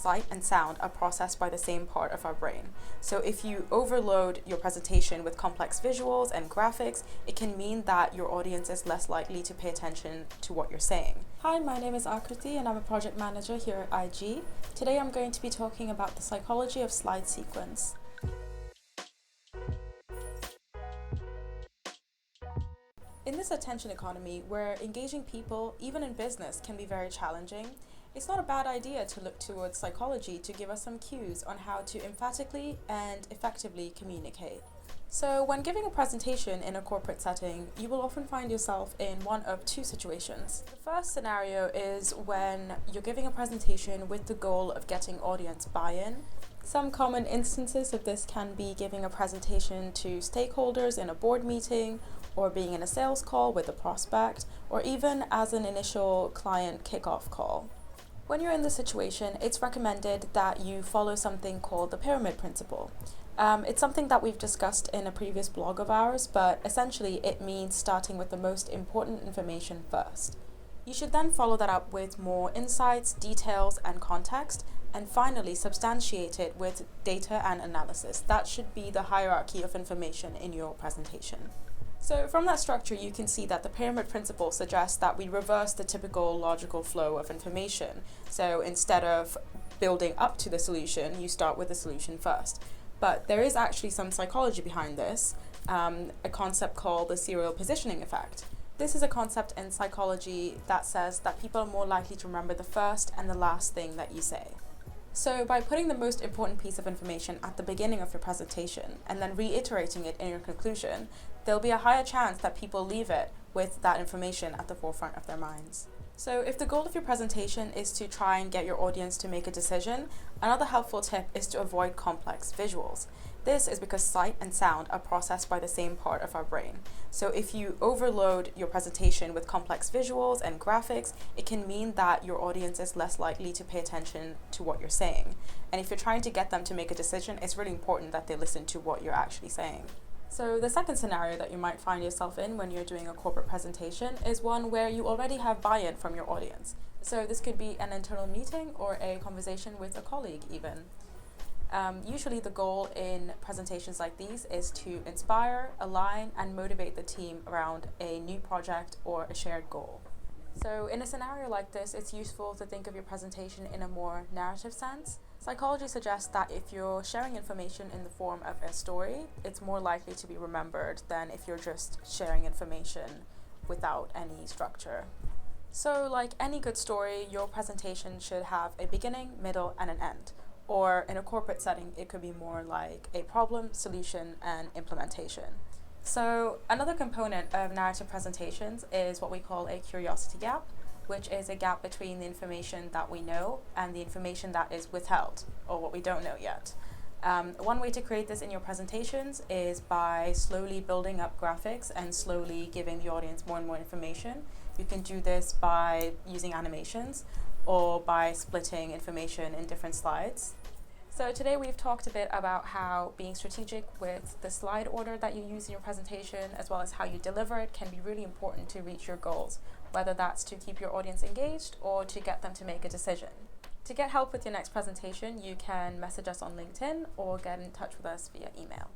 sight and sound are processed by the same part of our brain. So if you overload your presentation with complex visuals and graphics, it can mean that your audience is less likely to pay attention to what you're saying. Hi, my name is Akriti and I'm a project manager here at IG. Today I'm going to be talking about the psychology of slide sequence. In this attention economy, where engaging people, even in business, can be very challenging, it's not a bad idea to look towards psychology to give us some cues on how to emphatically and effectively communicate. So when giving a presentation in a corporate setting, you will often find yourself in one of two situations. The first scenario is when you're giving a presentation with the goal of getting audience buy-in. Some common instances of this can be giving a presentation to stakeholders in a board meeting, or being in a sales call with a prospect, or even as an initial client kickoff call. When you're in this situation, it's recommended that you follow something called the pyramid principle. It's something that we've discussed in a previous blog of ours, but essentially it means starting with the most important information first. You should then follow that up with more insights, details, and context, and finally substantiate it with data and analysis. That should be the hierarchy of information in your presentation. So from that structure, you can see that the pyramid principle suggests that we reverse the typical logical flow of information. So instead of building up to the solution, you start with the solution first. But there is actually some psychology behind this, a concept called the serial positioning effect. This is a concept in psychology that says that people are more likely to remember the first and the last thing that you say. So by putting the most important piece of information at the beginning of your presentation and then reiterating it in your conclusion, there'll be a higher chance that people leave it with that information at the forefront of their minds. So if the goal of your presentation is to try and get your audience to make a decision, another helpful tip is to avoid complex visuals. This is because sight and sound are processed by the same part of our brain. So if you overload your presentation with complex visuals and graphics, it can mean that your audience is less likely to pay attention to what you're saying. And if you're trying to get them to make a decision, it's really important that they listen to what you're actually saying. So the second scenario that you might find yourself in when you're doing a corporate presentation is one where you already have buy-in from your audience. So this could be an internal meeting or a conversation with a colleague even. Usually the goal in presentations like these is to inspire, align, and motivate the team around a new project or a shared goal. So in a scenario like this, it's useful to think of your presentation in a more narrative sense. Psychology suggests that if you're sharing information in the form of a story, it's more likely to be remembered than if you're just sharing information without any structure. So like any good story, your presentation should have a beginning, middle, and an end. Or in a corporate setting, it could be more like a problem, solution, and implementation. So another component of narrative presentations is what we call a curiosity gap, which is a gap between the information that we know and the information that is withheld, or what we don't know yet. One way to create this in your presentations is by slowly building up graphics and slowly giving the audience more and more information. You can do this by using animations or by splitting information in different slides. So today we've talked a bit about how being strategic with the slide order that you use in your presentation, as well as how you deliver it, can be really important to reach your goals, whether that's to keep your audience engaged or to get them to make a decision. To get help with your next presentation, you can message us on LinkedIn or get in touch with us via email.